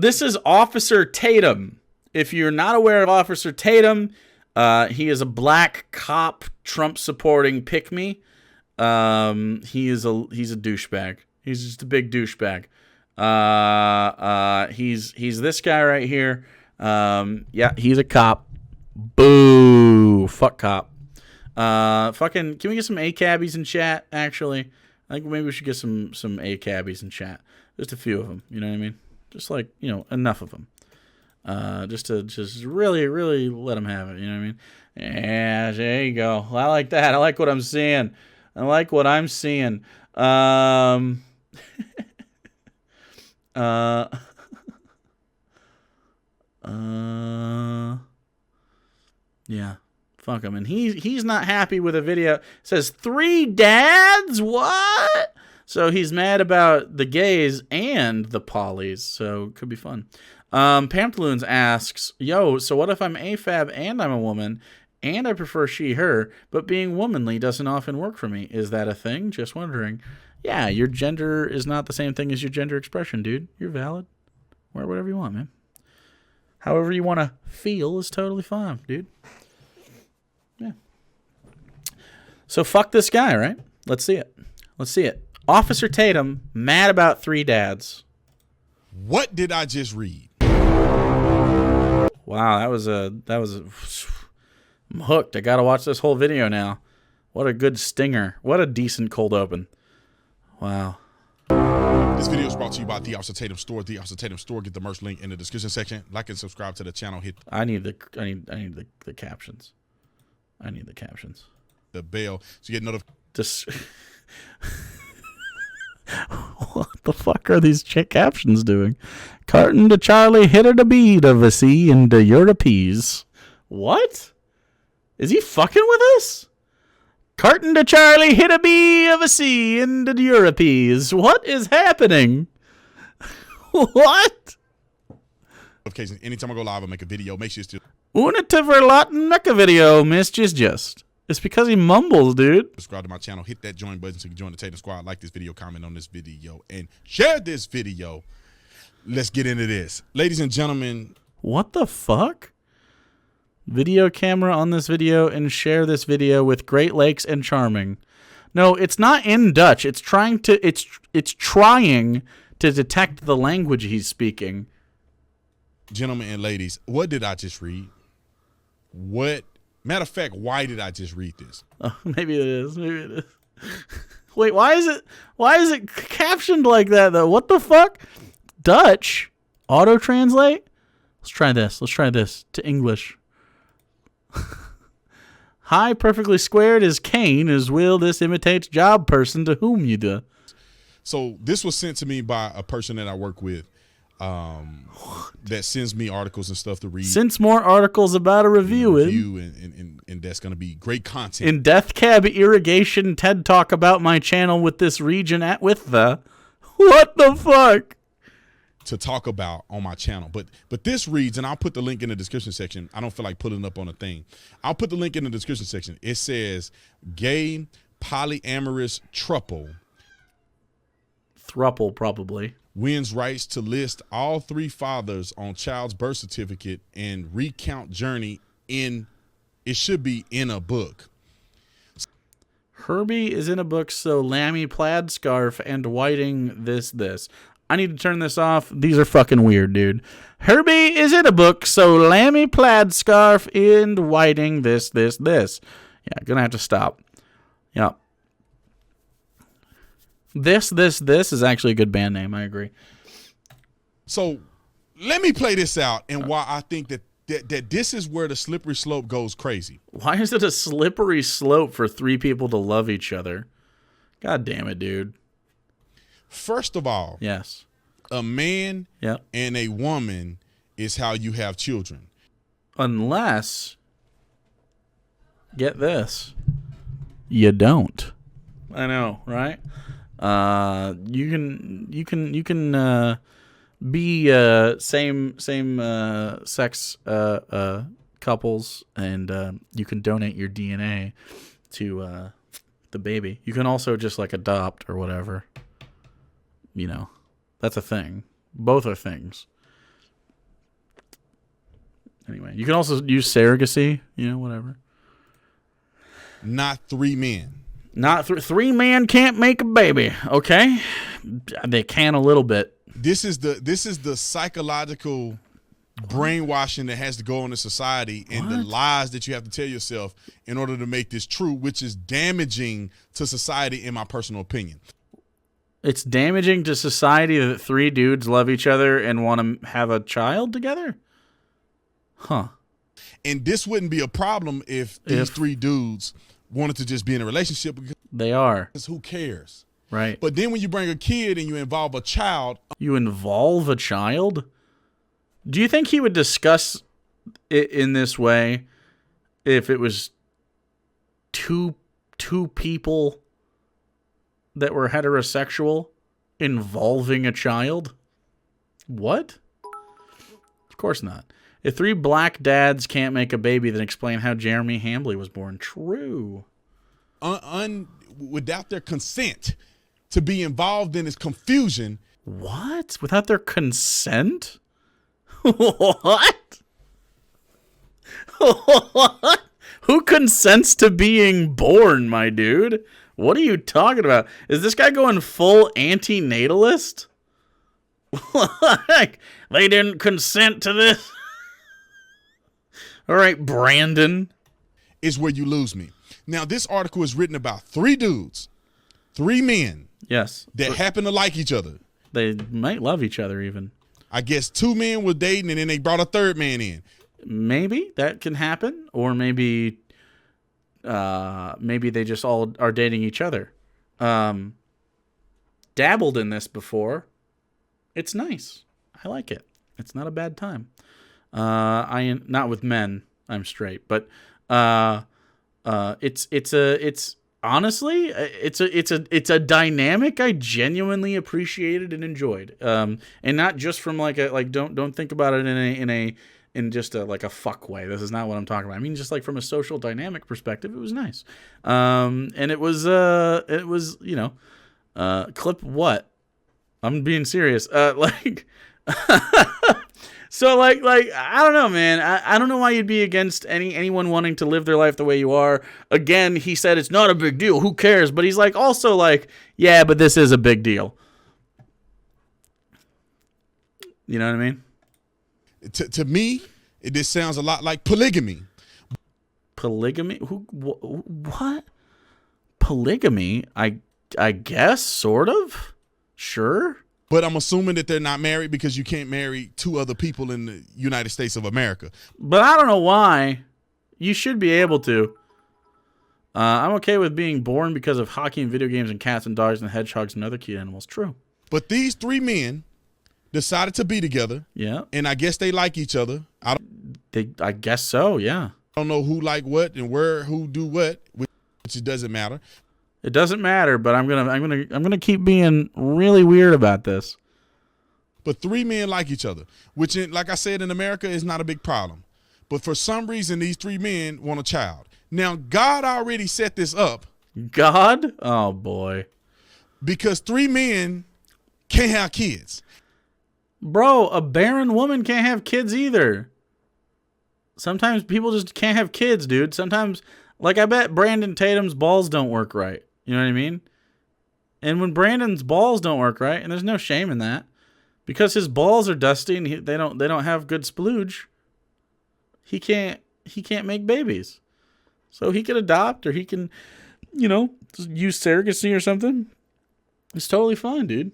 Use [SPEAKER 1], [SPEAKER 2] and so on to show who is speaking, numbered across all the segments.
[SPEAKER 1] This is Officer Tatum. If you're not aware of Officer Tatum, he is a black cop, Trump-supporting pick-me. He's a douchebag. He's just a big douchebag. He's this guy right here. Yeah, he's a cop. Boo. Fuck cop. Can we get some ACABbies in chat, actually? I think maybe we should get some ACABbies in chat. Just a few of them, you know what I mean? Just like, enough of them. Just really, really let them have it, you know what I mean? Yeah, there you go. I like that. I like what I'm seeing. Yeah. Fuck him. And he's not happy with a video. It says 3 dads? What? So he's mad about the gays and the polys. So it could be fun. Pantaloons asks, yo, so what if I'm AFAB and I'm a woman and I prefer she, her, but being womanly doesn't often work for me? Is that a thing? Just wondering. Yeah, your gender is not the same thing as your gender expression, dude. You're valid. Wear whatever you want, man. However you want to feel is totally fine, dude. Yeah. So fuck this guy, right? Let's see it. Officer Tatum, mad about 3 dads.
[SPEAKER 2] What did I just read?
[SPEAKER 1] Wow, that was I'm hooked. I gotta watch this whole video now. What a good stinger. What a decent cold open. Wow.
[SPEAKER 2] This video is brought to you by The Officer Tatum Store. The Officer Tatum Store. Get the merch link in the description section. Like and subscribe to the channel. Hit.
[SPEAKER 1] I need the captions. I need the captions.
[SPEAKER 2] The bell so you get notifications.
[SPEAKER 1] What the fuck are these captions doing? Carton to Charlie, hit her to bead of a sea into Europees. What? Is he fucking with us? Carton to Charlie, hit a bee of a sea into the Europees. What is happening? What?
[SPEAKER 2] Anytime I go live, I make a video. Make sure you
[SPEAKER 1] Una to verlaten make a video, miss just. It's because he mumbles, dude.
[SPEAKER 2] Subscribe to my channel. Hit that join button so you can join the Tatum Squad. Like this video, comment on this video, and share this video. Let's get into this. Ladies and gentlemen.
[SPEAKER 1] What the fuck? Video camera on this video and share this video with Great Lakes and Charming. No, it's not in Dutch. It's trying to detect the language he's speaking.
[SPEAKER 2] Gentlemen and ladies, what did I just read? What? Matter of fact, why did I just read this?
[SPEAKER 1] Oh, maybe it is. Wait, why is it captioned like that though? What the fuck? Dutch? Auto translate? Let's try this to English. Hi, perfectly squared is Kane, as will this imitates job person to whom you do.
[SPEAKER 2] So this was sent to me by a person that I work with that sends me articles and stuff to read.
[SPEAKER 1] Since more articles about a review
[SPEAKER 2] and that's going to be great content.
[SPEAKER 1] In Death Cab Irrigation TED Talk about my channel with this region with the what the fuck?
[SPEAKER 2] To talk about on my channel. But this reads, and I'll put the link in the description section. I don't feel like putting it up on a thing. I'll put the link in the description section. It says gay polyamorous thruple
[SPEAKER 1] probably
[SPEAKER 2] wins rights to list all 3 fathers on child's birth certificate and recount journey it should be in a book.
[SPEAKER 1] Herbie is in a book, so Lammy plaid scarf and whiting this. I need to turn this off. These are fucking weird, dude. Herbie is in a book, so Lammy plaid scarf and whiting this. Yeah, gonna have to stop. Yeah. This is actually a good band name. I agree.
[SPEAKER 2] So let me play this out and why I think that this is where the slippery slope goes crazy.
[SPEAKER 1] Why is it a slippery slope for 3 people to love each other? God damn it, dude.
[SPEAKER 2] First of all,
[SPEAKER 1] yes,
[SPEAKER 2] a man and a woman is how you have children.
[SPEAKER 1] Unless, get this, you don't. I know, right? You can be same sex couples, and you can donate your DNA to the baby. You can also just like adopt or whatever. You know, that's a thing. Both are things. Anyway, you can also use surrogacy, whatever.
[SPEAKER 2] Not 3 men.
[SPEAKER 1] Not 3 men can't make a baby, okay? They can a little bit.
[SPEAKER 2] This is the psychological brainwashing that has to go on in society, and the lies that you have to tell yourself in order to make this true, which is damaging to society, in my personal opinion.
[SPEAKER 1] It's damaging to society that 3 dudes love each other and want to have a child together? Huh.
[SPEAKER 2] And this wouldn't be a problem if these 3 dudes wanted to just be in a relationship.
[SPEAKER 1] They are.
[SPEAKER 2] Because who cares?
[SPEAKER 1] Right.
[SPEAKER 2] But then when you bring a kid and you involve a child.
[SPEAKER 1] You involve a child? Do you think he would discuss it in this way if it was two people that were heterosexual involving a child? What? Of course not. If 3 black dads can't make a baby, then explain how Jeremy Hambley was born. True.
[SPEAKER 2] Without their consent to be involved in this confusion.
[SPEAKER 1] What? Without their consent? What? What? Who consents to being born, my dude? What are you talking about? Is this guy going full anti-natalist? Like, they didn't consent to this? All right, Brandon.
[SPEAKER 2] Is where you lose me. Now, this article is written about 3 dudes, 3 men.
[SPEAKER 1] Yes.
[SPEAKER 2] That happen to like each other.
[SPEAKER 1] They might love each other even.
[SPEAKER 2] I guess 2 men were dating and then they brought a 3rd man in.
[SPEAKER 1] Maybe that can happen. Or maybe they just all are dating each other. Dabbled in this before. It's nice. I like it. It's not a bad time. Not with men. I'm straight, but it's honestly it's a dynamic I genuinely appreciated and enjoyed. And not just from don't think about it in just a fuck way. This is not what I'm talking about. I mean, just like from a social dynamic perspective, it was nice. And it was clip what? I'm being serious. So I don't know, man. I don't know why you'd be against anyone wanting to live their life the way you are. Again, he said it's not a big deal. Who cares? But he's yeah, but this is a big deal. You know what I mean?
[SPEAKER 2] To me, this sounds a lot like polygamy.
[SPEAKER 1] Polygamy? What? Polygamy? I guess, sort of. Sure.
[SPEAKER 2] But I'm assuming that they're not married because you can't marry 2 other people in the United States of America.
[SPEAKER 1] But I don't know why. You should be able to. I'm okay with being born because of hockey and video games and cats and dogs and hedgehogs and other cute animals. True.
[SPEAKER 2] But these 3 men decided to be together.
[SPEAKER 1] Yeah.
[SPEAKER 2] And I guess they like each other.
[SPEAKER 1] I guess so, yeah.
[SPEAKER 2] I don't know who like what and who do what, which it doesn't matter.
[SPEAKER 1] It doesn't matter, but I'm gonna keep being really weird about this.
[SPEAKER 2] But 3 men like each other, which, like I said, in America is not a big problem. But for some reason, these 3 men want a child. Now, God already set this up.
[SPEAKER 1] God? Oh boy.
[SPEAKER 2] Because 3 men can't have kids.
[SPEAKER 1] Bro, a barren woman can't have kids either. Sometimes people just can't have kids, dude. Sometimes, I bet Brandon Tatum's balls don't work right. You know what I mean? And when Brandon's balls don't work right, and there's no shame in that, because his balls are dusty and they don't have good splooge, he can't make babies. So he can adopt, or he can, use surrogacy or something. It's totally fine, dude.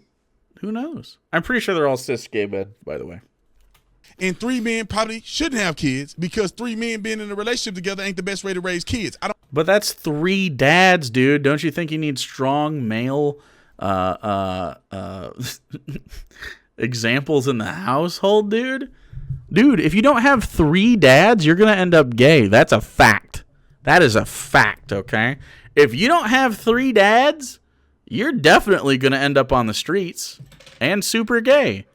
[SPEAKER 1] Who knows? I'm pretty sure they're all cis gay men, by the way.
[SPEAKER 2] And 3 men probably shouldn't have kids because 3 men being in a relationship together ain't the best way to raise kids.
[SPEAKER 1] But that's 3 dads, dude. Don't you think you need strong male examples in the household, dude? Dude, if you don't have 3 dads, you're going to end up gay. That's a fact. That is a fact, okay? If you don't have 3 dads, you're definitely going to end up on the streets and super gay.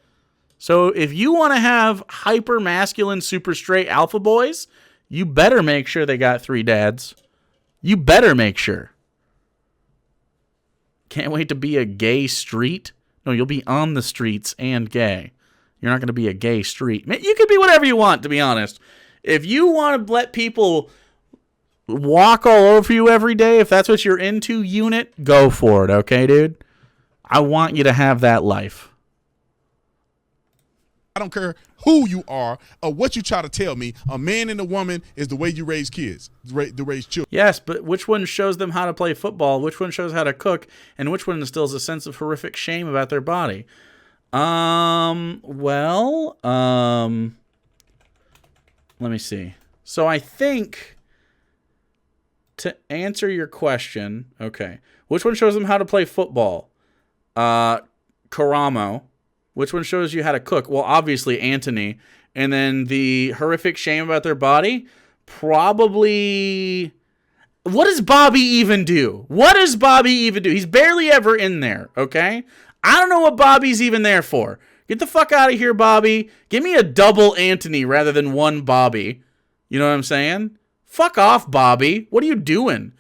[SPEAKER 1] So if you want to have hyper masculine, super straight alpha boys, you better make sure they got 3 dads. You better make sure. Can't wait to be a gay street. No, you'll be on the streets and gay. You're not going to be a gay street. You could be whatever you want, to be honest. If you want to let people walk all over you every day, if that's what you're into, unit, go for it, okay, dude? I want you to have that life.
[SPEAKER 2] I don't care who you are or what you try to tell me. A man and a woman is the way you raise kids, to raise children.
[SPEAKER 1] Yes, but which one shows them how to play football? Which one shows how to cook? And which one instills a sense of horrific shame about their body? Let me see. So I think, to answer your question, okay, which one shows them how to play football? Karamo. Which one shows you how to cook? Well, obviously Anthony. And then the horrific shame about their body? Probably... What does Bobby even do? He's barely ever in there, okay? I don't know what Bobby's even there for. Get the fuck out of here, Bobby. Give me a double Anthony rather than one Bobby. You know what I'm saying? Fuck off, Bobby. What are you doing?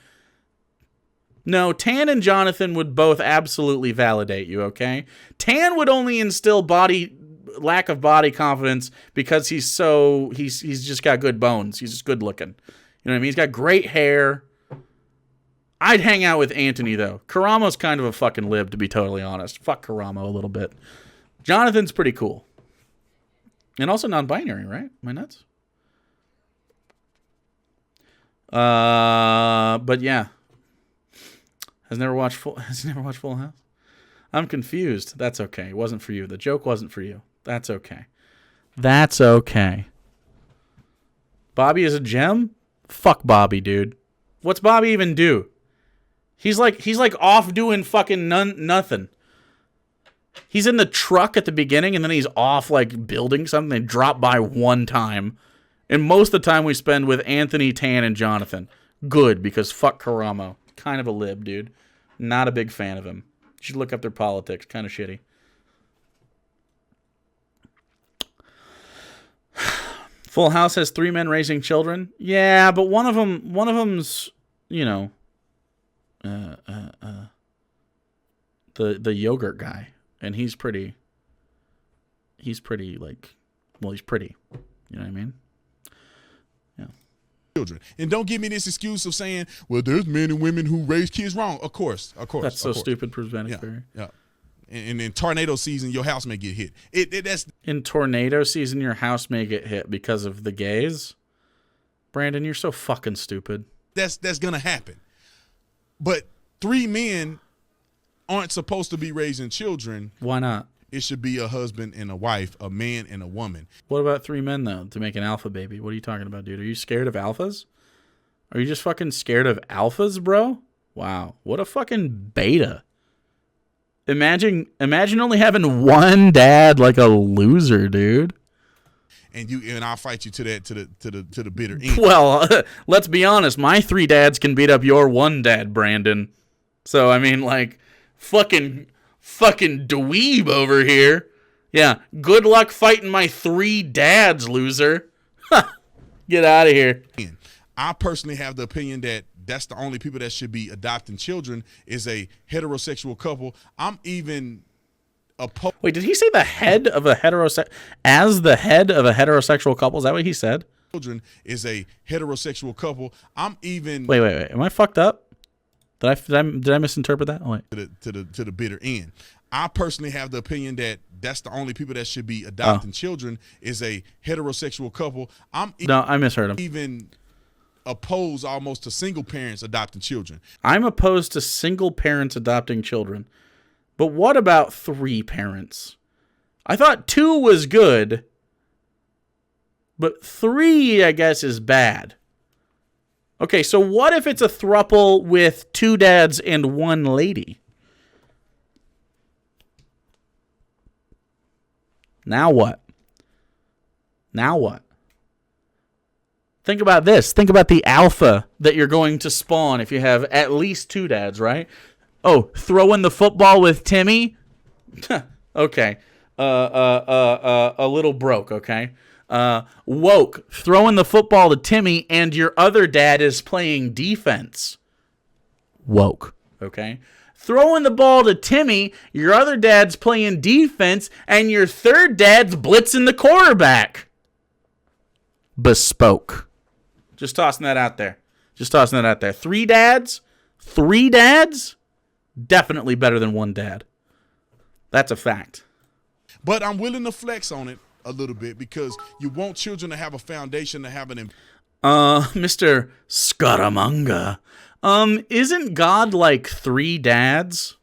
[SPEAKER 1] No, Tan and Jonathan would both absolutely validate you, okay? Tan would only instill lack of body confidence because he's just got good bones. He's just good looking. You know what I mean? He's got great hair. I'd hang out with Anthony, though. Karamo's kind of a fucking lib, to be totally honest. Fuck Karamo a little bit. Jonathan's pretty cool. And also non-binary, right? Am I nuts? But yeah. Has never watched Full House? I'm confused. That's okay. It wasn't for you. The joke wasn't for you. That's okay. That's okay. Bobby is a gem? Fuck Bobby, dude. What's Bobby even do? He's like off doing fucking nothing. He's in the truck at the beginning and then he's off like building something. They drop by one time. And most of the time we spend with Anthony, Tan, and Jonathan. Good, because fuck Karamo. Kind of a lib, dude. Not a big fan of him. You should look up their politics. Kind of shitty. Full House has 3 men raising children. Yeah, but one of them's, you know, the yogurt guy, and he's pretty like, well, he's pretty. You know what I mean?
[SPEAKER 2] Children. And don't give me this excuse of saying, well, there's men and women who raise kids wrong. Of course.
[SPEAKER 1] That's so stupid, Prismatic.
[SPEAKER 2] Yeah. And in tornado season, your house may get hit. That's
[SPEAKER 1] in tornado season, your house may get hit because of the gays. Brandon, you're so fucking stupid.
[SPEAKER 2] That's gonna happen. But 3 men aren't supposed to be raising children.
[SPEAKER 1] Why not?
[SPEAKER 2] It should be a husband and a wife, a man and a woman.
[SPEAKER 1] What about 3 men, though, to make an alpha baby? What are you talking about, dude? Are you scared of alphas? Are you just fucking scared of alphas, bro? Wow. What a fucking beta. Imagine only having one dad like a loser, dude.
[SPEAKER 2] And I'll fight you to the bitter end.
[SPEAKER 1] Well, let's be honest. My 3 dads can beat up your 1 dad, Brandon. So, I mean, like, fucking dweeb over here. Yeah, good luck fighting my 3 dads, loser. Get out of here.
[SPEAKER 2] I personally have the opinion that that's the only people that should be adopting children is a heterosexual couple. I'm even opposed.
[SPEAKER 1] Wait, did he say the head of a heterosexual couple? Is that what he said?
[SPEAKER 2] Children is a heterosexual couple. I'm even.
[SPEAKER 1] Wait. Am I fucked up? Did I misinterpret that? Oh, wait.
[SPEAKER 2] To the bitter end. I personally have the opinion that that's the only people that should be adopting children is a heterosexual couple.
[SPEAKER 1] No, I misheard him.
[SPEAKER 2] Even opposed almost to single parents adopting children.
[SPEAKER 1] I'm opposed to single parents adopting children. But what about 3 parents? I thought 2 was good, but 3, I guess, is bad. Okay, so what if it's a throuple with 2 dads and 1 lady? Now what? Think about this. Think about the alpha that you're going to spawn if you have at least 2 dads, right? Oh, throw in the football with Timmy? Okay. A little broke, okay? Woke, throwing the football to Timmy and your other dad is playing defense. Woke, okay? Throwing the ball to Timmy, your other dad's playing defense, and your third dad's blitzing the quarterback. bespoke. Just tossing that out there. Three dads, definitely better than one dad. That's a fact.
[SPEAKER 2] But I'm willing to flex on it a little bit because you want children to have a foundation, to have an...
[SPEAKER 1] Mr. Scaramanga, isn't God like three dads?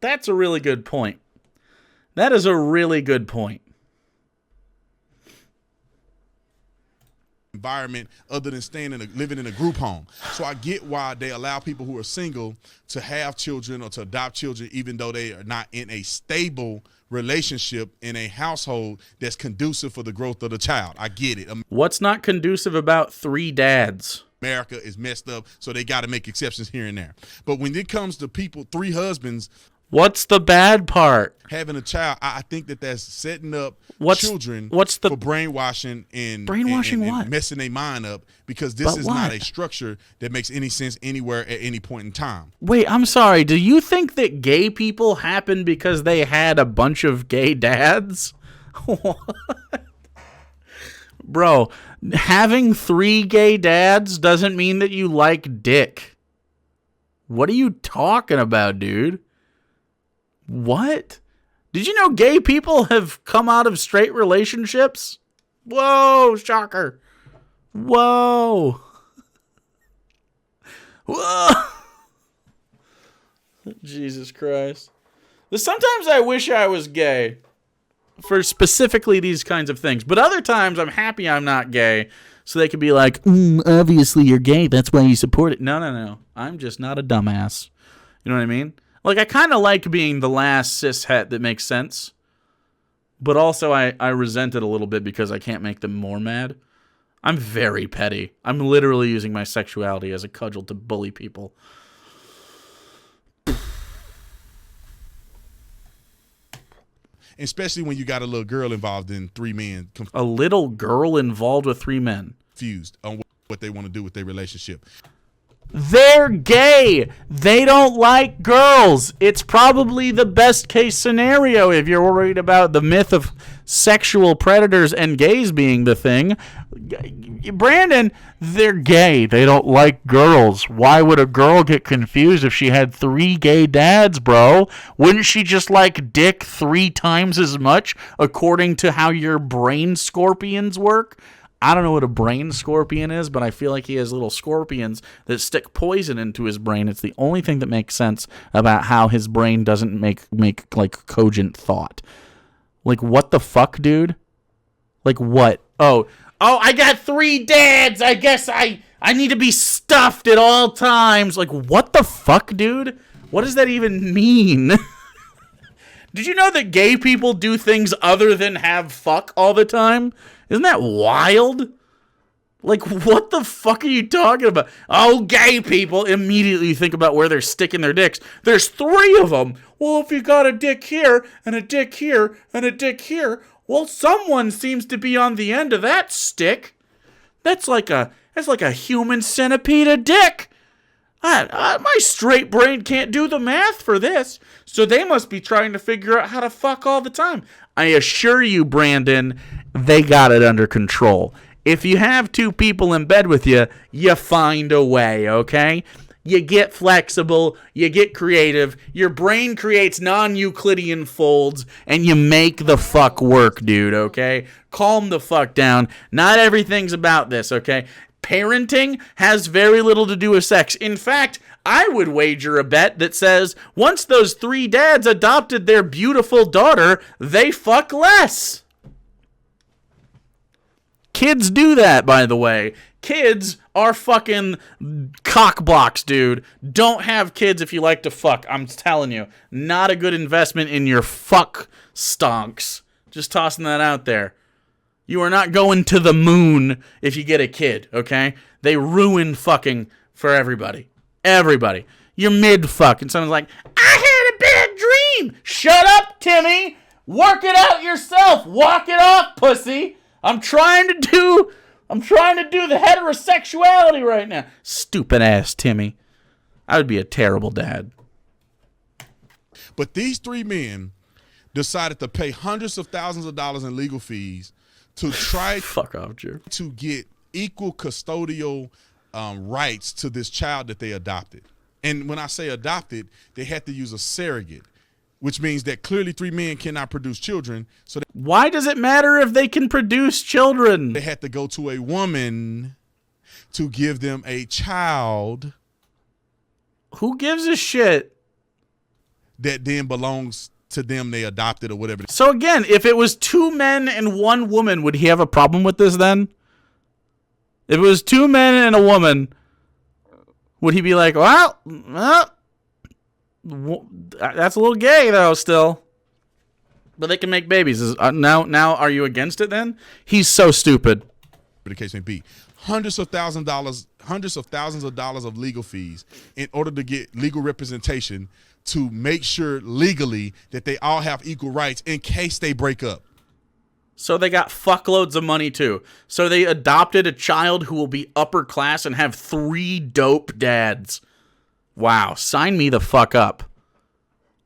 [SPEAKER 1] That's a really good point. That is a really good point.
[SPEAKER 2] Environment other than living in a group home. So I get why they allow people who are single to have children or to adopt children even though they are not in a stable relationship in a household that's conducive for the growth of the child. I get it.
[SPEAKER 1] What's not conducive about three dads?
[SPEAKER 2] America is messed up, so they got to make exceptions here and there. But when it comes to people, three husbands,
[SPEAKER 1] what's the bad part?
[SPEAKER 2] Having a child, I think that's setting up children for brainwashing and messing their mind up because this is not a structure that makes any sense anywhere at any point in time.
[SPEAKER 1] Wait, I'm sorry. Do you think that gay people happen because they had a bunch of gay dads? What? Bro, having three gay dads doesn't mean that you like dick. What are you talking about, dude? What? Did you know gay people have come out of straight relationships? Whoa, shocker. Whoa. Whoa. Jesus Christ. Sometimes I wish I was gay for specifically these kinds of things. But other times I'm happy I'm not gay so they can be like, obviously you're gay. That's why you support it. No. I'm just not a dumbass. You know what I mean? Like, I kind of like being the last cishet that makes sense, but also I resent it a little bit because I can't make them more mad. I'm very petty. I'm literally using my sexuality as a cudgel to bully people.
[SPEAKER 2] Especially when you got a little girl involved in three men.
[SPEAKER 1] A little girl involved with three men.
[SPEAKER 2] Confused on what they want to do with their relationship.
[SPEAKER 1] They're gay. They don't like girls. It's probably the best case scenario if you're worried about the myth of sexual predators and gays being the thing. Brandon, they're gay. They don't like girls. Why would a girl get confused if she had three gay dads, bro? Wouldn't she just like dick 3 times as much according to how your brain scorpions work? I don't know what a brain scorpion is, but I feel like he has little scorpions that stick poison into his brain. It's the only thing that makes sense about how his brain doesn't make like cogent thought. Like, what the fuck, dude? Like, what? Oh, I got 3 dads. I guess I need to be stuffed at all times. Like, what the fuck, dude? What does that even mean? Did you know that gay people do things other than have fuck all the time? Isn't that wild? Like, what the fuck are you talking about? Oh, gay people immediately think about where they're sticking their dicks. There's 3 of them. Well, if you got a dick here, and a dick here, and a dick here, well, someone seems to be on the end of that stick. That's like a human centipede of dick. My straight brain can't do the math for this. So they must be trying to figure out how to fuck all the time. I assure you, Brandon, they got it under control. If you have 2 people in bed with you, you find a way, okay? You get flexible, you get creative, your brain creates non-Euclidean folds, and you make the fuck work, dude, okay? Calm the fuck down. Not everything's about this, okay? Parenting has very little to do with sex. In fact, I would wager a bet that says once those 3 dads adopted their beautiful daughter, they fuck less. Kids do that, by the way. Kids are fucking cock blocks, dude. Don't have kids if you like to fuck. I'm telling you. Not a good investment in your fuck stonks. Just tossing that out there. You are not going to the moon if you get a kid, okay? They ruin fucking for everybody. Everybody. You're mid-fuck, and someone's like, I had a bad dream. Shut up, Timmy. Work it out yourself. Walk it off, pussy. I'm trying to do the heterosexuality right now. Stupid ass Timmy. I would be a terrible dad.
[SPEAKER 2] But these 3 men decided to pay hundreds of thousands of dollars in legal fees to try
[SPEAKER 1] Fuck off, Drew.
[SPEAKER 2] to get equal custodial rights to this child that they adopted. And when I say adopted, they had to use a surrogate, which means that clearly 3 men cannot produce children. So
[SPEAKER 1] Why does it matter if they can produce children?
[SPEAKER 2] they had to go to a woman to give them a child
[SPEAKER 1] Who gives a shit?
[SPEAKER 2] that then belongs to them, they adopted or whatever.
[SPEAKER 1] So again, if it was 2 men and 1 woman, would he have a problem with this then? If it was 2 men and a woman, would he be like, well, that's a little gay though still. But they can make babies. Now are you against it then? He's so stupid.
[SPEAKER 2] The case may be. Hundreds of thousands of dollars of legal fees in order to get legal representation to make sure legally that they all have equal rights in case they break up.
[SPEAKER 1] So they got fuckloads of money too. So they adopted a child who will be upper class and have 3 dope dads. Wow, sign me the fuck up.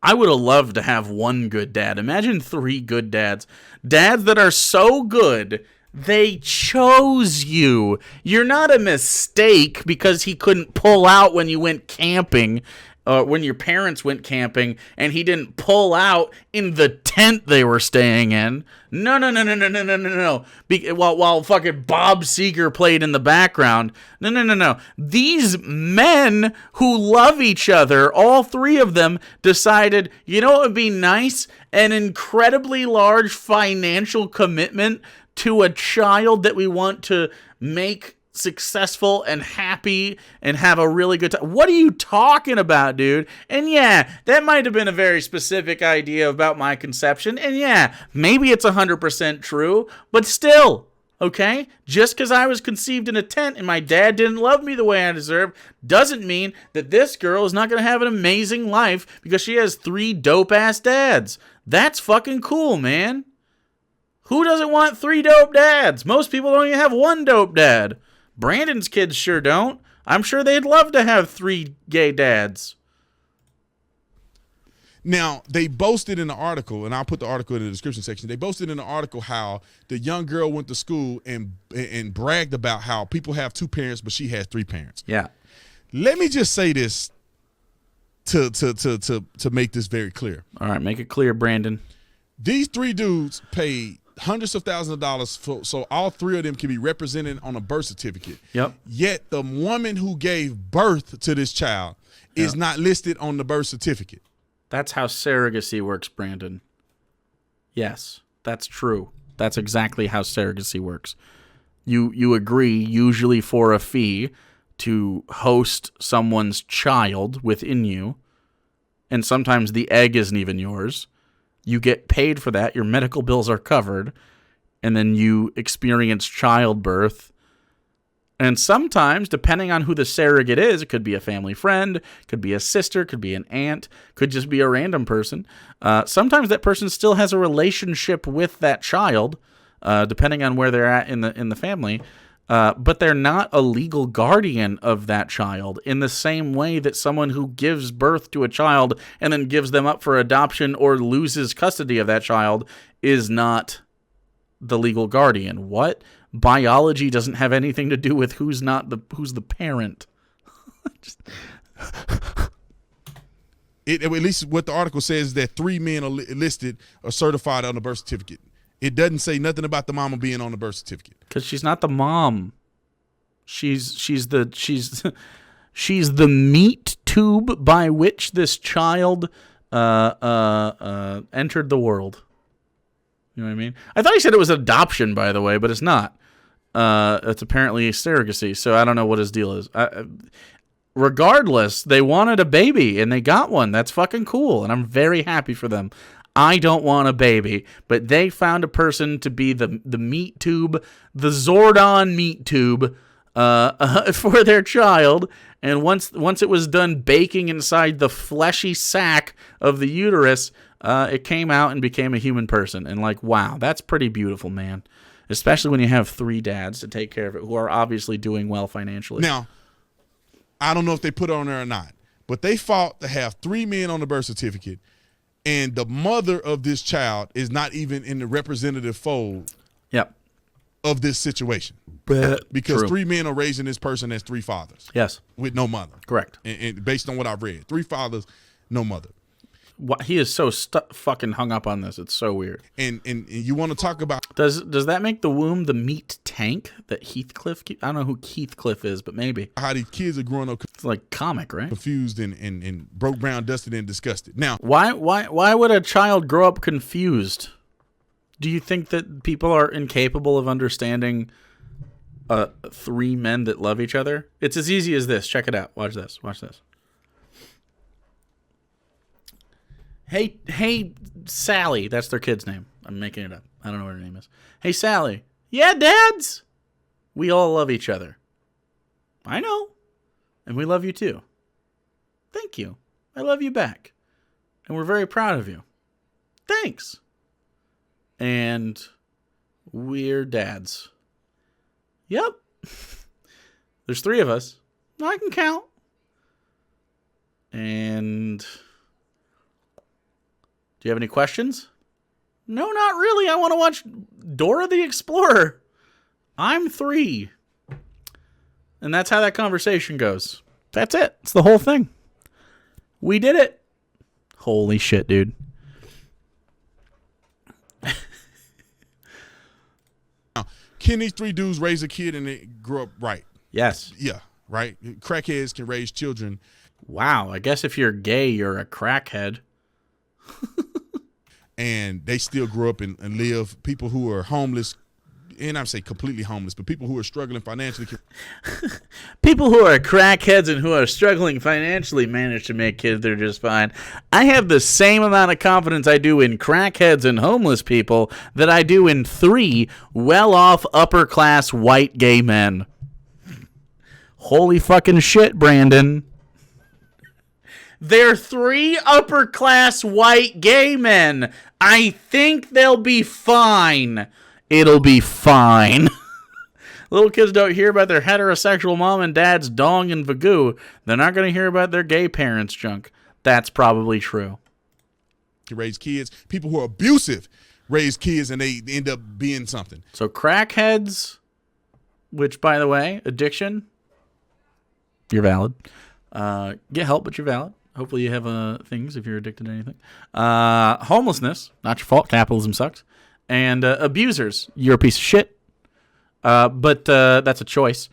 [SPEAKER 1] I would have loved to have 1 good dad. Imagine 3 good dads. Dads that are so good, they chose you. You're not a mistake because he couldn't pull out when you went camping, when your parents went camping, and he didn't pull out in the tent they were staying in. No. While fucking Bob Seger played in the background. No. These men who love each other, all 3 of them, decided, you know what would be nice? An incredibly large financial commitment to a child that we want to make successful and happy and have a really good time. What are you talking about, dude? And yeah, that might have been a very specific idea about my conception. And yeah, maybe it's 100% true, but still, okay? Just because I was conceived in a tent and my dad didn't love me the way I deserve doesn't mean that this girl is not going to have an amazing life because she has 3 dope-ass dads. That's fucking cool, man. Who doesn't want 3 dope dads? Most people don't even have 1 dope dad. Brandon's kids sure don't. I'm sure they'd love to have 3 gay dads.
[SPEAKER 2] Now, they boasted in the article, and I'll put the article in the description section. They boasted in the article how the young girl went to school and bragged about how people have 2 parents, but she has 3 parents.
[SPEAKER 1] Yeah.
[SPEAKER 2] Let me just say this to make this very clear.
[SPEAKER 1] All right, make it clear, Brandon.
[SPEAKER 2] These 3 dudes paid hundreds of thousands of dollars so all 3 of them can be represented on a birth certificate.
[SPEAKER 1] Yep.
[SPEAKER 2] Yet the woman who gave birth to this child is not listed on the birth certificate.
[SPEAKER 1] That's how surrogacy works, Brandon. Yes, that's true. That's exactly how surrogacy works. You agree, usually for a fee, to host someone's child within you, and sometimes the egg isn't even yours. You get paid for that, your medical bills are covered, and then you experience childbirth. And sometimes, depending on who the surrogate is, it could be a family friend, could be a sister, could be an aunt, could just be a random person. Sometimes that person still has a relationship with that child, depending on where they're at in the family. But they're not a legal guardian of that child in the same way that someone who gives birth to a child and then gives them up for adoption or loses custody of that child is not the legal guardian. What? Biology doesn't have anything to do with who's the parent.
[SPEAKER 2] At least what the article says is that 3 men are listed or certified on the birth certificate. It doesn't say nothing about the mama being on the birth certificate.
[SPEAKER 1] Because she's not the mom. She's the meat tube by which this child entered the world. You know what I mean? I thought he said it was adoption, by the way, but it's not. It's apparently surrogacy, so I don't know what his deal is. Regardless, they wanted a baby, and they got one. That's fucking cool, and I'm very happy for them. I don't want a baby, but they found a person to be the meat tube, the Zordon meat tube for their child. And once it was done baking inside the fleshy sac of the uterus, it came out and became a human person. And like, wow, that's pretty beautiful, man. Especially when you have 3 dads to take care of it who are obviously doing well financially.
[SPEAKER 2] Now, I don't know if they put it on there or not, but they fought to have 3 men on the birth certificate. And the mother of this child is not even in the representative fold.
[SPEAKER 1] Yep.
[SPEAKER 2] of this situation. Because
[SPEAKER 1] True.
[SPEAKER 2] 3 men are raising this person as 3 fathers.
[SPEAKER 1] Yes.
[SPEAKER 2] With no mother.
[SPEAKER 1] Correct.
[SPEAKER 2] And based on what I've read, 3 fathers, no mother.
[SPEAKER 1] He is so fucking hung up on this. It's so weird.
[SPEAKER 2] And you want to talk about...
[SPEAKER 1] Does that make the womb the meat tank that Heathcliff... I don't know who Heathcliff is, but maybe.
[SPEAKER 2] How these kids are growing up...
[SPEAKER 1] It's like comic, right?
[SPEAKER 2] Confused and broke, brown, dusted, and disgusted. Now...
[SPEAKER 1] Why would a child grow up confused? Do you think that people are incapable of understanding 3 men that love each other? It's as easy as this. Check it out. Watch this. Watch this. Hey, Sally. That's their kid's name. I'm making it up. I don't know what her name is. Hey, Sally. Yeah, dads? We all love each other. I know. And we love you too. Thank you. I love you back. And we're very proud of you. Thanks. And we're dads. Yep. There's 3 of us. I can count. And... do you have any questions? No, not really. I want to watch Dora the Explorer. I'm 3. And that's how that conversation goes. That's it. It's the whole thing. We did it. Holy shit, dude.
[SPEAKER 2] Can these 3 dudes raise a kid and they grow up right?
[SPEAKER 1] Yes.
[SPEAKER 2] Yeah, right? Crackheads can raise children.
[SPEAKER 1] Wow. I guess if you're gay, you're a crackhead.
[SPEAKER 2] And they still grow up and live. People who are homeless, and I'm saying completely homeless, but people who are struggling financially.
[SPEAKER 1] People who are crackheads and who are struggling financially manage to make kids. They're just fine. I have the same amount of confidence I do in crackheads and homeless people that I do in 3 well-off, upper-class, white gay men. Holy fucking shit, Brandon. They're 3 upper-class white gay men. I think they'll be fine. It'll be fine. Little kids don't hear about their heterosexual mom and dad's dong and vagoo. They're not going to hear about their gay parents' junk. That's probably true.
[SPEAKER 2] You raise kids. People who are abusive raise kids and they end up being something.
[SPEAKER 1] So crackheads, which, by the way, addiction, you're valid. Get help, but you're valid. Hopefully you have things if you're addicted to anything. Homelessness, not your fault. Capitalism sucks. And abusers, you're a piece of shit. But that's a choice.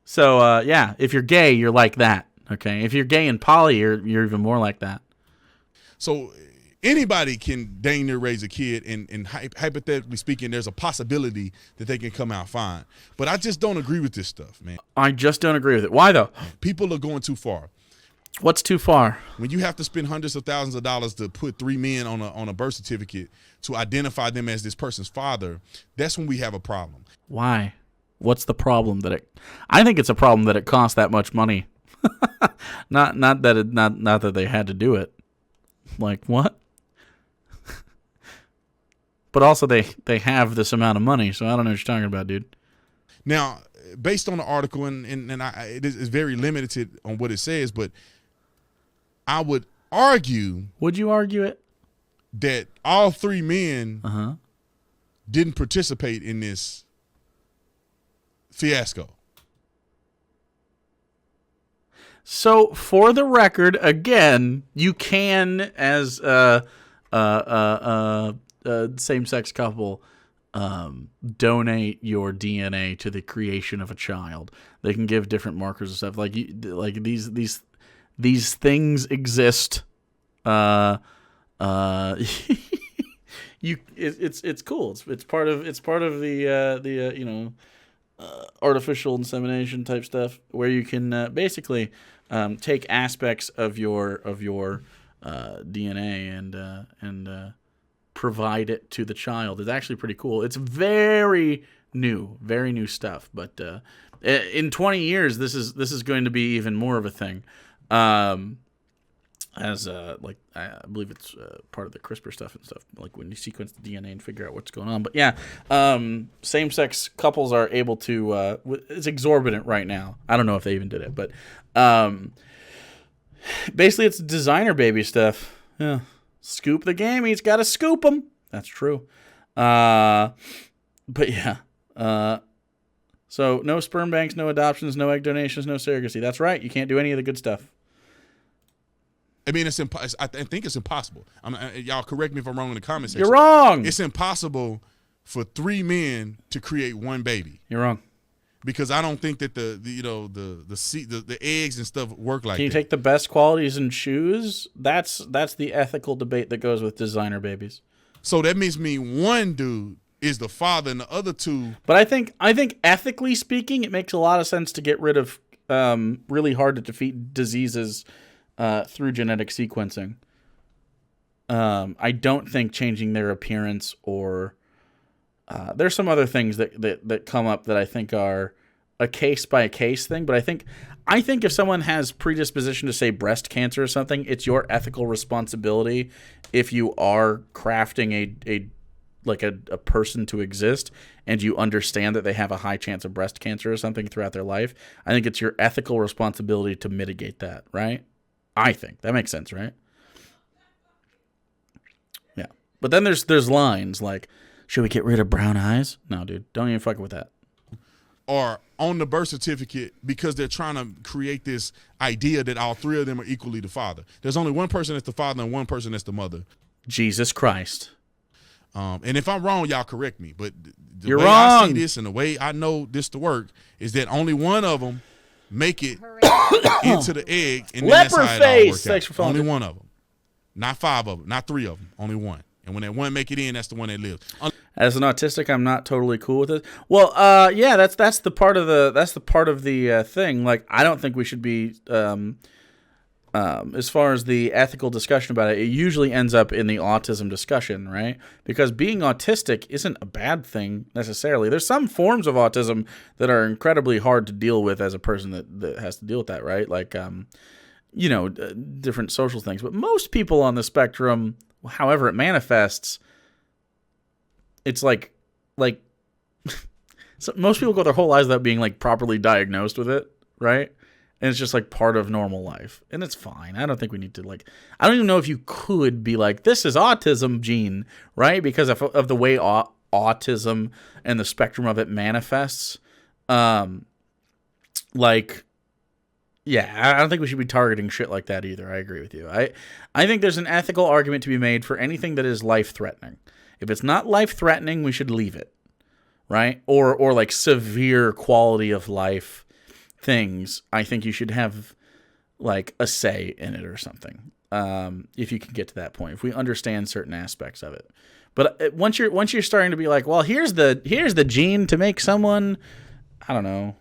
[SPEAKER 1] So yeah, if you're gay, you're like that. Okay, if you're gay and poly, you're even more like that.
[SPEAKER 2] So anybody can dang near raise a kid, and hypothetically speaking, there's a possibility that they can come out fine. But I just don't agree with this stuff, man.
[SPEAKER 1] I just don't agree with it. Why though?
[SPEAKER 2] People are going too far.
[SPEAKER 1] What's too far?
[SPEAKER 2] When you have to spend hundreds of thousands of dollars to put 3 men on a birth certificate to identify them as this person's father, that's when we have a problem.
[SPEAKER 1] Why? What's the problem I think it's a problem that it costs that much money. not that they had to do it. Like what? But also they have this amount of money, so I don't know what you're talking about, dude.
[SPEAKER 2] Now, based on the article, and it is very limited on what it says, but I would argue.
[SPEAKER 1] Would you argue it?
[SPEAKER 2] That all 3 men didn't participate in this fiasco.
[SPEAKER 1] So, for the record, again, you can, as same-sex couple, donate your DNA to the creation of a child. They can give different markers and stuff. Like these things exist. It's cool. It's part of the artificial insemination type stuff where you can basically take aspects of your DNA and provide it to the child. It's actually pretty cool. It's very new stuff. But in 20 years, this is going to be even more of a thing. I believe it's part of the CRISPR stuff and stuff, like when you sequence the DNA and figure out what's going on. But yeah, same-sex couples are able to, it's exorbitant right now. I don't know if they even did it, but basically it's designer baby stuff. Yeah. Scoop the gametes, gotta scoop them. That's true. But yeah. So no sperm banks, no adoptions, no egg donations, no surrogacy. That's right. You can't do any of the good stuff.
[SPEAKER 2] I mean, I think it's impossible. Y'all correct me if I'm wrong in the comment section.
[SPEAKER 1] You're wrong.
[SPEAKER 2] It's impossible for 3 men to create 1 baby.
[SPEAKER 1] You're wrong.
[SPEAKER 2] Because I don't think that the eggs and stuff work like that.
[SPEAKER 1] Can you take the best qualities and choose? That's the ethical debate that goes with designer babies.
[SPEAKER 2] So that means one dude is the father and the other 2.
[SPEAKER 1] But I think ethically speaking, it makes a lot of sense to get rid of really hard to defeat diseases through genetic sequencing. I don't think changing their appearance or there's some other things that come up that I think are a case by case thing. But I think if someone has predisposition to say breast cancer or something, it's your ethical responsibility if you are crafting a person to exist and you understand that they have a high chance of breast cancer or something throughout their life. I think it's your ethical responsibility to mitigate that, right? I think that makes sense, right? Yeah. But then there's lines like, should we get rid of brown eyes? No, dude, don't even fuck with that.
[SPEAKER 2] Or on the birth certificate, because they're trying to create this idea that all 3 of them are equally the father. There's only one person that's the father and one person that's the mother.
[SPEAKER 1] Jesus Christ.
[SPEAKER 2] And if I'm wrong, y'all correct me. But the
[SPEAKER 1] You're
[SPEAKER 2] way
[SPEAKER 1] wrong.
[SPEAKER 2] I see this and the way I know this to work is that only one of them make it into the egg, and then that's how it all works
[SPEAKER 1] Thanks for
[SPEAKER 2] out.
[SPEAKER 1] following.
[SPEAKER 2] Only one of them, not 5 of them, not 3 of them, only one. And when that one make it in, that's the one that lives.
[SPEAKER 1] As an autistic, I'm not totally cool with it. Well, yeah, that's the part of the thing. Like, I don't think we should be. As far as the ethical discussion about it, it usually ends up in the autism discussion, right? Because being autistic isn't a bad thing necessarily. There's some forms of autism that are incredibly hard to deal with as a person that has to deal with that, right? Like, different social things. But most people on the spectrum, however it manifests, it's like so most people go their whole lives without being like properly diagnosed with it, right? And it's just like part of normal life. And it's fine. I don't think we need to I don't even know if you could be like, this is autism gene, right? Because of the way autism and the spectrum of it manifests. Yeah, I don't think we should be targeting shit like that either. I agree with you. I think there's an ethical argument to be made for anything that is life-threatening. If it's not life-threatening, we should leave it, right? Or like severe quality of life things, I think you should have like a say in it or something. If you can get to that point, if we understand certain aspects of it. But once you're starting to be like, well, here's the gene to make someone, I don't know,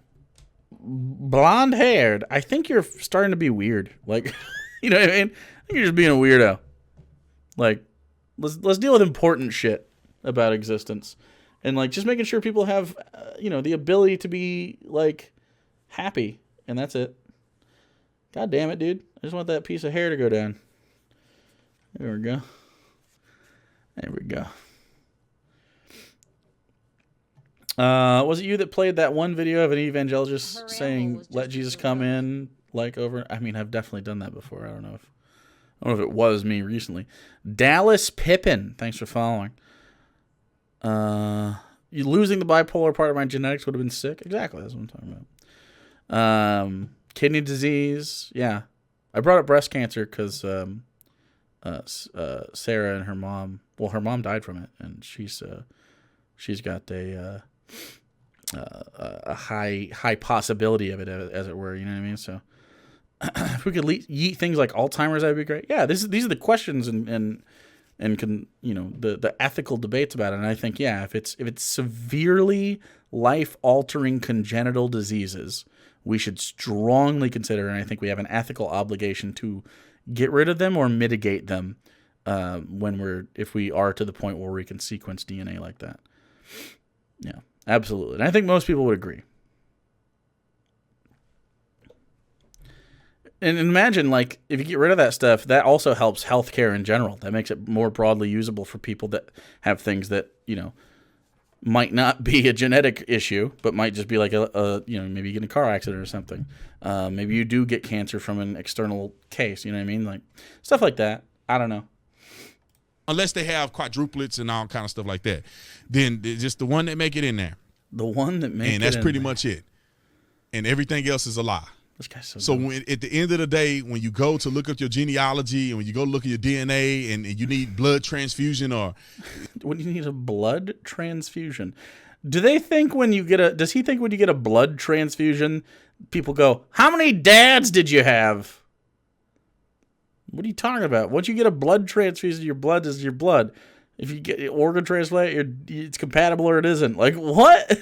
[SPEAKER 1] blonde haired, I think you're starting to be weird. Like, you know what I mean? I think you're just being a weirdo. Like, let's deal with important shit about existence, and like just making sure people have the ability to be like happy, and that's it. God damn it, dude. I just want that piece of hair to go down. There we go. There we go. Was it you that played that one video of an evangelist saying, let Jesus come in, like over? I mean, I've definitely done that before. I don't know if it was me recently. Dallas Pippin, thanks for following. You losing the bipolar part of my genetics would have been sick. Exactly, that's what I'm talking about. Kidney disease, yeah. I brought up breast cancer because Sarah and her mom. Well, her mom died from it, and she's got a high possibility of it, as it were. You know what I mean? So if we could eat things like Alzheimer's, that'd be great. Yeah, these are the questions and the ethical debates about it. And I think, yeah, if it's severely life-altering congenital diseases, we should strongly consider, and I think we have an ethical obligation to get rid of them or mitigate them if we are to the point where we can sequence DNA like that. Yeah, absolutely. And I think most people would agree. And imagine, like, if you get rid of that stuff, that also helps healthcare in general. That makes it more broadly usable for people that have things that, might not be a genetic issue, but might just be like maybe you get in a car accident or something. Maybe you do get cancer from an external case, you know what I mean? Like, stuff like that. I don't know.
[SPEAKER 2] unless they have quadruplets and all kind of stuff like that. Then it's just the one that make it in there.
[SPEAKER 1] The one that makes it in
[SPEAKER 2] And that's pretty
[SPEAKER 1] there.
[SPEAKER 2] much it. And everything else is a lie.
[SPEAKER 1] This guy's
[SPEAKER 2] So when, at the end of the day, when you go to look up your genealogy and when you go look at your DNA and you need blood transfusion or
[SPEAKER 1] when you need a blood transfusion, do they think when you get a? Does he think when you get a blood transfusion, people go, "How many dads did you have?" What are you talking about? Once you get a blood transfusion, your blood is your blood. If you get organ transplant, it's compatible or it isn't. Like what?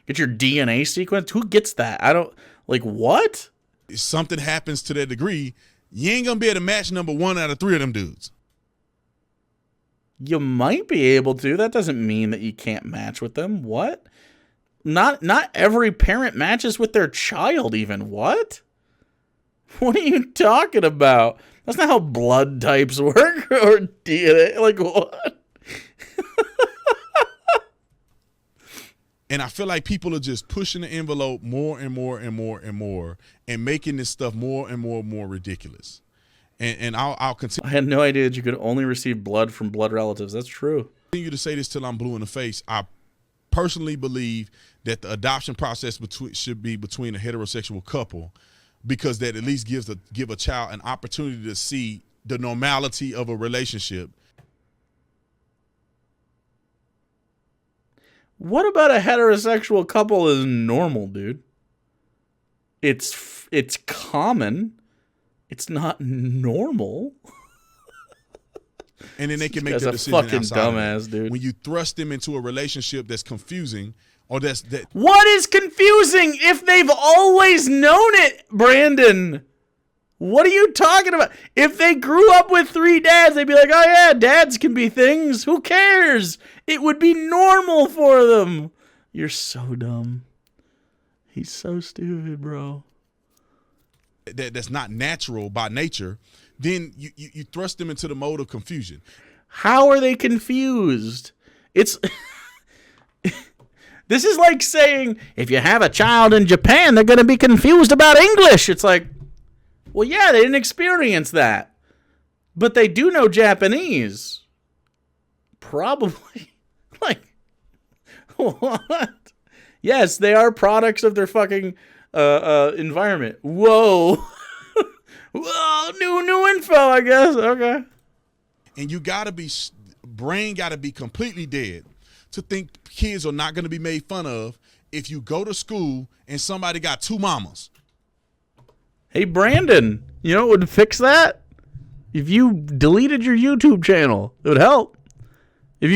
[SPEAKER 1] Get your DNA sequence? Who gets that? I don't like what.
[SPEAKER 2] if something happens to that degree, you ain't gonna be able to match number 1 out of 3 of them dudes.
[SPEAKER 1] You might be able to. That doesn't mean that you can't match with them. What? Not every parent matches with their child even. What? What are you talking about? That's not how blood types work or DNA. Like what?
[SPEAKER 2] And I feel like people are just pushing the envelope more and more and more and more and making this stuff more and more and more ridiculous. And I'll continue.
[SPEAKER 1] I had no idea that you could only receive blood from blood relatives. That's true.
[SPEAKER 2] Continue to say this till I'm blue in the face. I personally believe that the adoption process should be between a heterosexual couple, because that at least give a child an opportunity to see the normality of a relationship.
[SPEAKER 1] What about a heterosexual couple is normal, dude? It's common. It's not normal.
[SPEAKER 2] And then they can make
[SPEAKER 1] This
[SPEAKER 2] the
[SPEAKER 1] guy's a
[SPEAKER 2] decision
[SPEAKER 1] fucking
[SPEAKER 2] outside of
[SPEAKER 1] dumbass,
[SPEAKER 2] that.
[SPEAKER 1] dude.
[SPEAKER 2] When you thrust them into a relationship that's confusing, or that
[SPEAKER 1] What is confusing if they've always known it, Brandon? What are you talking about? If they grew up with 3 dads, they'd be like, oh yeah, dads can be things. Who cares? It would be normal for them. You're so dumb. He's so stupid, bro.
[SPEAKER 2] that's not natural by nature, then you thrust them into the mode of confusion.
[SPEAKER 1] How are they confused? It's this is like saying if you have a child in Japan, they're going to be confused about English. It's like, well, yeah, they didn't experience that, but they do know Japanese. Probably. Like, what? Yes, they are products of their fucking environment. Whoa. Whoa, new info, I guess. Okay.
[SPEAKER 2] And you gotta be, brain gotta be completely dead to think kids are not gonna be made fun of if you go to school and somebody got 2 mamas.
[SPEAKER 1] Hey, Brandon, you know what would fix that? If you deleted your YouTube channel, it would help. If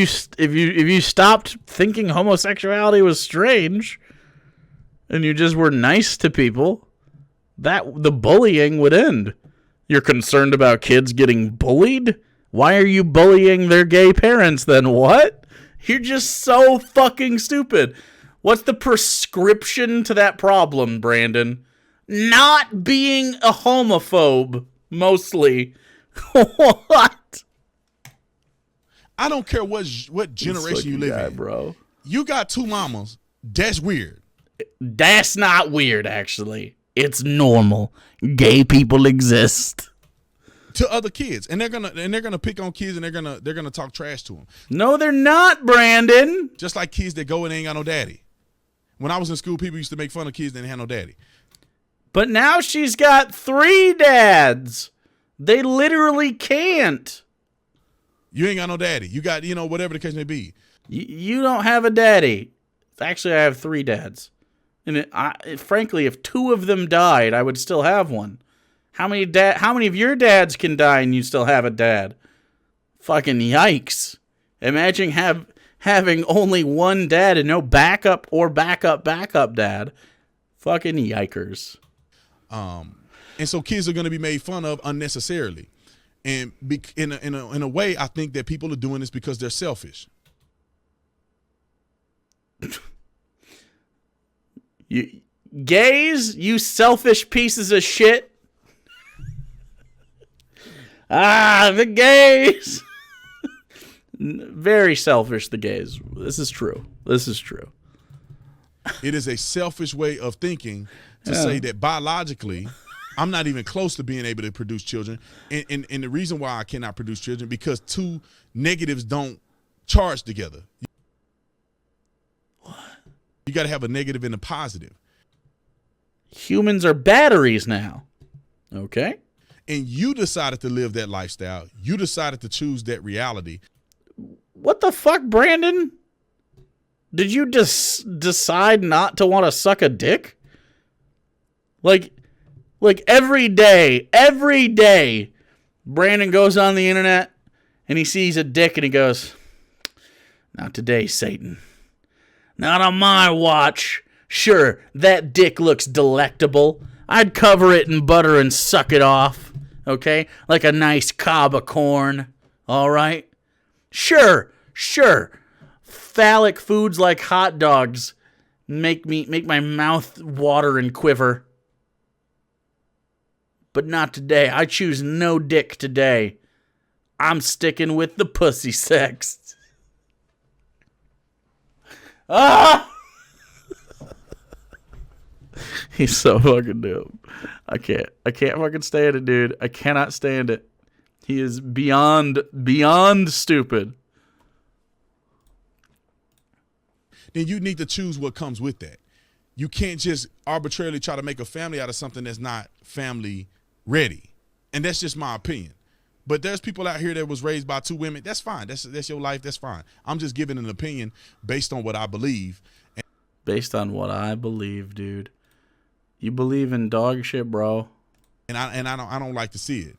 [SPEAKER 1] you stopped thinking homosexuality was strange and you just were nice to people, that the bullying would end. You're concerned about kids getting bullied? Why are you bullying their gay parents then? What? You're just so fucking stupid. What's the prescription to that problem, Brandon? Not being a homophobe, mostly. What?
[SPEAKER 2] I don't care what generation you live in,
[SPEAKER 1] bro.
[SPEAKER 2] You got 2 mamas. That's weird.
[SPEAKER 1] That's not weird, actually. It's normal. Gay people exist.
[SPEAKER 2] To other kids, and they're gonna pick on kids, and they're gonna talk trash to them.
[SPEAKER 1] No, they're not, Brandon.
[SPEAKER 2] Just like kids that go and ain't got no daddy. When I was in school, people used to make fun of kids that didn't have no daddy.
[SPEAKER 1] But now she's got 3 dads. They literally can't.
[SPEAKER 2] You ain't got no daddy. You got, whatever the case may be.
[SPEAKER 1] You don't have a daddy. Actually, I have 3 dads. And frankly, if 2 of them died, I would still have one. How many of your dads can die and you still have a dad? Fucking yikes. Imagine having only one dad and no backup or backup dad. Fucking yikers.
[SPEAKER 2] And so kids are going to be made fun of unnecessarily. And in a way, I think that people are doing this because they're selfish.
[SPEAKER 1] You gays, you selfish pieces of shit. The gays. Very selfish, the gays. This is true.
[SPEAKER 2] It is a selfish way of thinking to say that biologically I'm not even close to being able to produce children. And the reason why I cannot produce children, because two negatives don't charge together.
[SPEAKER 1] What?
[SPEAKER 2] You got to have a negative and a positive.
[SPEAKER 1] Humans are batteries now. Okay.
[SPEAKER 2] And you decided to live that lifestyle. You decided to choose that reality.
[SPEAKER 1] What the fuck, Brandon? Did you just decide not to want to suck a dick? Like every day, Brandon goes on the internet and he sees a dick and he goes, "Not today, Satan. Not on my watch. Sure, that dick looks delectable. I'd cover it in butter and suck it off. Okay? Like a nice cob of corn. All right? Sure. Phallic foods like hot dogs make my mouth water and quiver. But not today. I choose no dick today. I'm sticking with the pussy sex." Ah! He's so fucking dumb. I can't fucking stand it, dude. I cannot stand it. He is beyond stupid.
[SPEAKER 2] Then you need to choose what comes with that. You can't just arbitrarily try to make a family out of something that's not family ready. And that's just my opinion. But there's people out here that was raised by two women. That's fine. That's your life. That's fine. I'm just giving an opinion based on what I believe.
[SPEAKER 1] Based on what I believe, dude. You believe in dog shit, bro.
[SPEAKER 2] And I don't like to see it.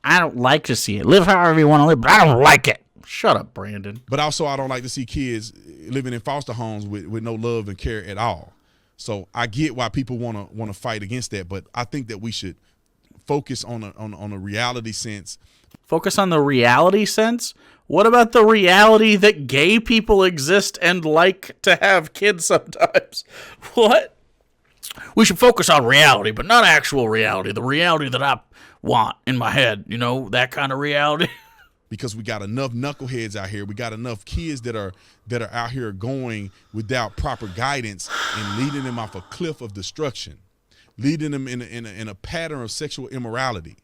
[SPEAKER 1] I don't like to see it. Live however you want to live, but I don't like it. Shut up, Brandon.
[SPEAKER 2] But also, I don't like to see kids living in foster homes with no love and care at all. So I get why people want to fight against that, but I think that we should focus on a reality sense.
[SPEAKER 1] Focus on the reality sense? What about the reality that gay people exist and like to have kids sometimes? What? We should focus on reality, but not actual reality. The reality that I want in my head, that kind of reality.
[SPEAKER 2] Because we got enough knuckleheads out here. We got enough kids that are out here going without proper guidance and leading them off a cliff of destruction, leading them in a pattern of sexual immorality,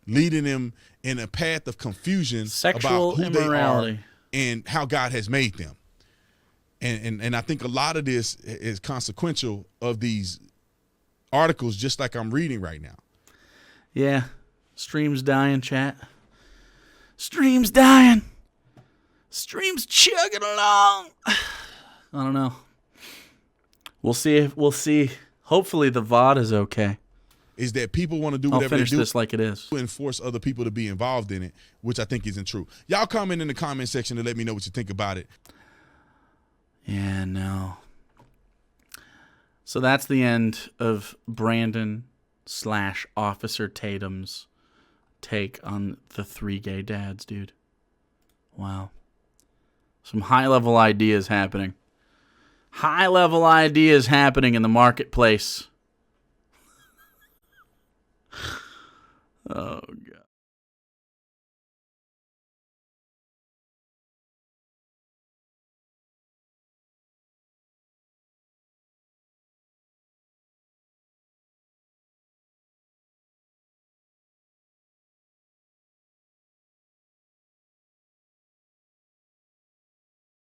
[SPEAKER 2] leading them in a path of confusion
[SPEAKER 1] Sexual
[SPEAKER 2] about who
[SPEAKER 1] immorality.
[SPEAKER 2] they are and how God has made them. And I think a lot of this is consequential of these articles, just like I'm reading right now.
[SPEAKER 1] Yeah. Stream's dying, chat. Stream's dying. Stream's chugging along. I don't know. We'll see. Hopefully the VOD is okay.
[SPEAKER 2] Is that people want to do
[SPEAKER 1] I'll
[SPEAKER 2] whatever they
[SPEAKER 1] finish
[SPEAKER 2] do
[SPEAKER 1] this like it is.
[SPEAKER 2] and force other people to be involved in it, which I think isn't true. Y'all comment in the comment section to let me know what you think about it.
[SPEAKER 1] Yeah, no. So that's the end of Brandon / Officer Tatum's take on the 3 gay dads, dude. Wow. Some high-level ideas happening. High-level ideas happening in the marketplace. Oh, God.